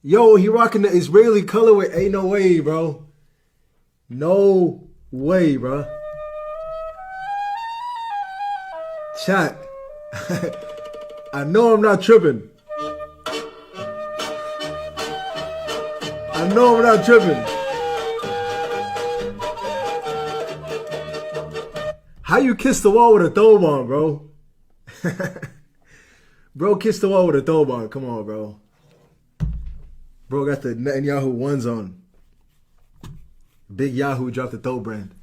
Yo, he rocking the Israeli colorway. Ain't no way, bro. No way, bro. Chat. I know I'm not tripping. I know I'm not tripping. How you kiss the wall with a throw bomb, bro? Bro, kiss the wall with a throw bomb. Come on, bro. Bro got the Netanyahu ones on. Big Yahoo dropped the throw brand.